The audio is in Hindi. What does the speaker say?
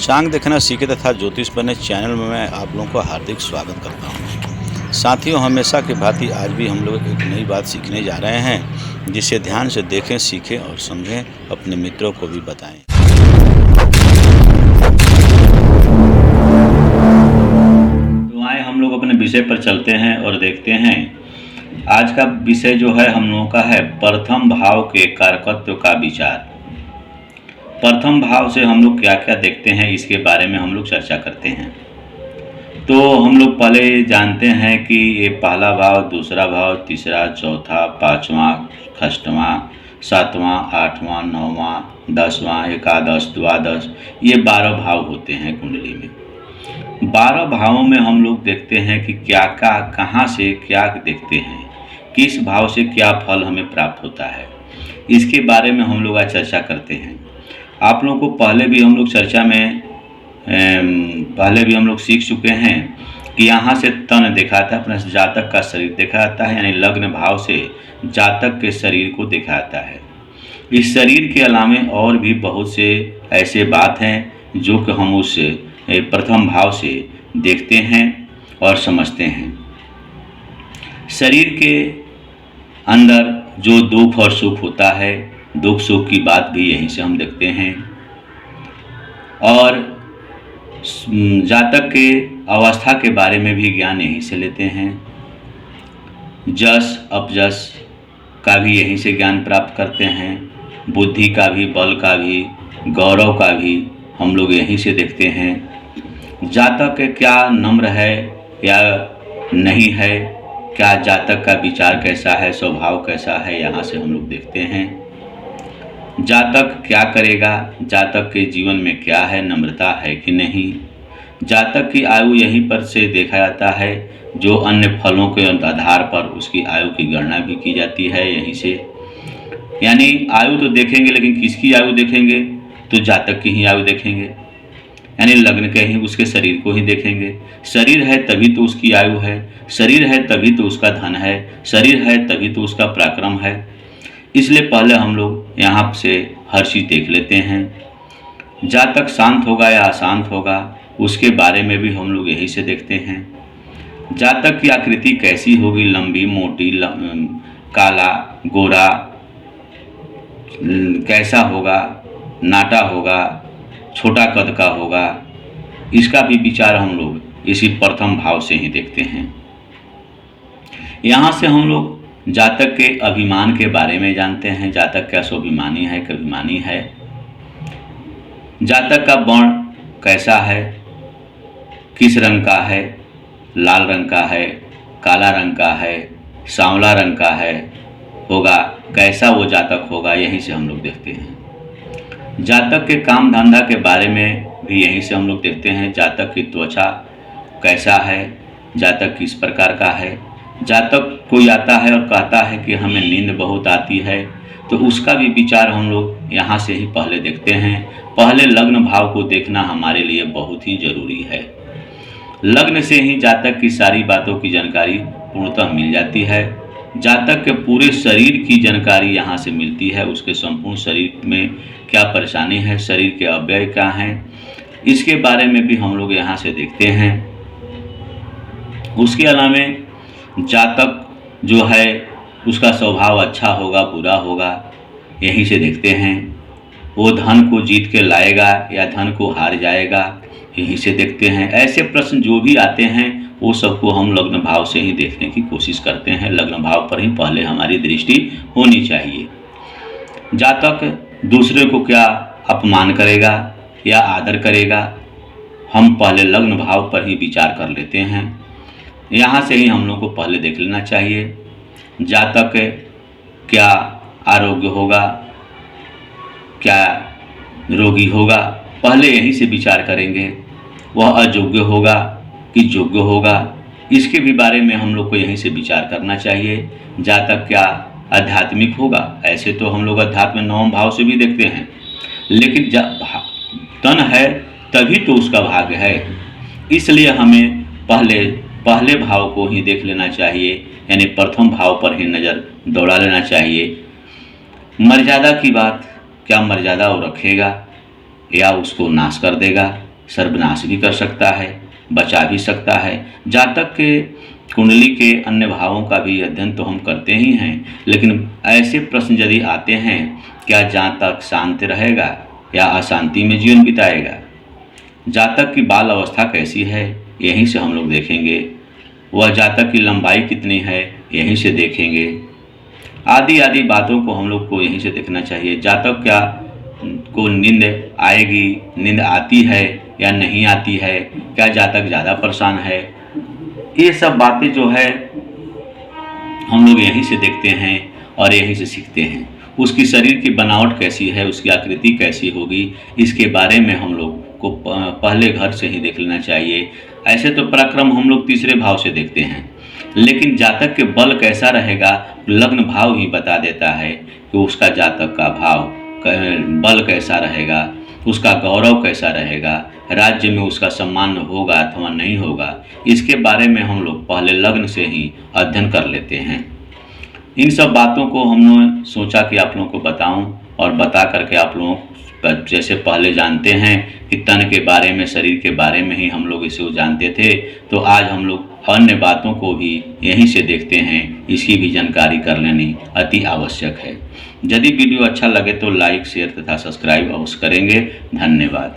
पंचांग देखना सीखे तथा ज्योतिष पढ़ने चैनल में मैं आप लोगों को हार्दिक स्वागत करता हूं। साथियों, हमेशा की भांति आज भी हम लोग एक नई बात सीखने जा रहे हैं, जिसे ध्यान से देखें, सीखें और समझें, अपने मित्रों को भी बताएं। तो आए हम लोग अपने विषय पर चलते हैं और देखते हैं। आज का विषय जो है हम लोगों का है प्रथम भाव के कारकत्व का विचार। प्रथम भाव से हम लोग क्या क्या देखते हैं, इसके बारे में हम लोग चर्चा करते हैं। तो हम लोग पहले जानते हैं कि ये पहला भाव, दूसरा भाव, तीसरा, चौथा, पाँचवा, षष्ठवां, सातवां, आठवां, नौवां, 10वां, एकादश, द्वादश, ये 12 भाव होते हैं कुंडली में। 12 भावों में हम लोग देखते हैं कि क्या क्या, कहाँ से क्या देखते हैं, किस भाव से क्या फल हमें प्राप्त होता है, इसके बारे में हम लोग आज चर्चा करते हैं। आप लोगों को पहले भी हम लोग चर्चा में सीख चुके हैं कि यहाँ से तन दिखाता है, अपने जातक का शरीर दिखाता है, यानी लग्न भाव से जातक के शरीर को दिखाता है। इस शरीर के अलावा और भी बहुत से ऐसे बात हैं जो कि हम उस प्रथम भाव से देखते हैं और समझते हैं। शरीर के अंदर जो दुख और सुख होता है, दुख सुख की बात भी यहीं से हम देखते हैं, और जातक के अवस्था के बारे में भी ज्ञान यहीं से लेते हैं। जस अपजस का भी यहीं से ज्ञान प्राप्त करते हैं। बुद्धि का भी, बल का भी, गौरव का भी हम लोग यहीं से देखते हैं। जातक क्या नम्र है या नहीं है, क्या जातक का विचार कैसा है, स्वभाव कैसा है, यहाँ से हम लोग देखते हैं। जातक क्या करेगा, जातक के जीवन में क्या है, नम्रता है कि नहीं। जातक की आयु यहीं पर से देखा जाता है, जो अन्य फलों के आधार पर उसकी आयु की गणना भी की जाती है यहीं से। यानी आयु तो देखेंगे, लेकिन किसकी आयु देखेंगे, तो जातक की ही आयु देखेंगे, यानी लग्न के ही, उसके शरीर को ही देखेंगे। शरीर है तभी तो उसकी आयु है, शरीर है तभी तो उसका धन है, शरीर है तभी तो उसका पराक्रम है। इसलिए पहले हम लोग यहाँ से हर चीज़ देख लेते हैं। जातक शांत होगा या अशांत होगा, उसके बारे में भी हम लोग यही से देखते हैं। जातक की आकृति कैसी होगी, लंबी, मोटी, काला, गोरा, कैसा होगा, नाटा होगा, छोटा कद का होगा, इसका भी विचार हम लोग इसी प्रथम भाव से ही देखते हैं। यहाँ से हम लोग जातक के अभिमान के बारे में जानते हैं। जातक क्या स्वाभिमानी है कि अभिमानी है, जातक का वर्ण कैसा है, किस रंग का है, लाल रंग का है, काला रंग का है, सांवला रंग का है होगा, कैसा वो जातक होगा, यहीं से हम लोग देखते हैं। जातक के काम धंधा के बारे में भी यहीं से हम लोग देखते हैं। जातक की त्वचा कैसा है, जातक किस प्रकार का है। जातक कोई आता है और कहता है कि हमें नींद बहुत आती है, तो उसका भी विचार हम लोग यहाँ से ही पहले देखते हैं। पहले लग्न भाव को देखना हमारे लिए बहुत ही जरूरी है। लग्न से ही जातक की सारी बातों की जानकारी पूर्णतः मिल जाती है। जातक के पूरे शरीर की जानकारी यहाँ से मिलती है। उसके संपूर्ण शरीर में क्या परेशानी है, शरीर के अवयव क्या हैं, इसके बारे में भी हम लोग यहाँ से देखते हैं। उसके अलावा जातक जो है उसका स्वभाव अच्छा होगा, बुरा होगा, यहीं से देखते हैं। वो धन को जीत के लाएगा या धन को हार जाएगा, यहीं से देखते हैं। ऐसे प्रश्न जो भी आते हैं वो सबको हम लग्न भाव से ही देखने की कोशिश करते हैं। लग्न भाव पर ही पहले हमारी दृष्टि होनी चाहिए। जातक दूसरे को क्या अपमान करेगा या आदर करेगा, हम पहले लग्न भाव पर ही विचार कर लेते हैं। यहाँ से ही हम लोग को पहले देख लेना चाहिए। जातक क्या आरोग्य होगा, क्या रोगी होगा, पहले यहीं से विचार करेंगे। वह अयोग्य होगा कि योग्य होगा, इसके भी बारे में हम लोग को यहीं से विचार करना चाहिए। जातक क्या आध्यात्मिक होगा, ऐसे तो हम लोग अध्यात्म 9 भाव से भी देखते हैं, लेकिन तन है तभी तो उसका भाग्य है। इसलिए हमें पहले भाव को ही देख लेना चाहिए, यानी प्रथम भाव पर ही नज़र दौड़ा लेना चाहिए। मर्यादा की बात, क्या मर्यादा वो रखेगा या उसको नाश कर देगा, सर्वनाश भी कर सकता है, बचा भी सकता है। जातक के कुंडली के अन्य भावों का भी अध्ययन तो हम करते ही हैं, लेकिन ऐसे प्रश्न यदि आते हैं, क्या जातक शांत रहेगा या अशांति में जीवन बिताएगा? जातक की बाल अवस्था कैसी है, यहीं से हम लोग देखेंगे। वह जातक की लंबाई कितनी है, यहीं से देखेंगे। आदि आदि बातों को हम लोग को यहीं से देखना चाहिए। जातक क्या को नींद आएगी, नींद आती है या नहीं आती है, क्या जातक ज़्यादा परेशान है, ये सब बातें जो है हम लोग यहीं से देखते हैं और यहीं से सीखते हैं। उसकी शरीर की बनावट कैसी है, उसकी आकृति कैसी होगी, इसके बारे में हम लोग को पहले घर से ही देख लेना चाहिए। ऐसे तो पराक्रम हम लोग तीसरे भाव से देखते हैं, लेकिन जातक के बल कैसा रहेगा लग्न भाव ही बता देता है कि उसका जातक का भाव बल कैसा रहेगा, उसका गौरव कैसा रहेगा, राज्य में उसका सम्मान होगा अथवा नहीं होगा। इसके बारे में हम लोग पहले लग्न से ही अध्ययन कर लेते हैं। इन सब बातों को हमने सोचा कि आप लोगों को बताऊं और बता करके आप लोगों जैसे पहले जानते हैं कि तन के बारे में, शरीर के बारे में ही हम लोग इसे जानते थे, तो आज हम लोग अन्य बातों को भी यहीं से देखते हैं। इसकी भी जानकारी कर लेनी अति आवश्यक है। यदि वीडियो अच्छा लगे तो लाइक, शेयर तथा सब्सक्राइब अवश्य करेंगे। धन्यवाद।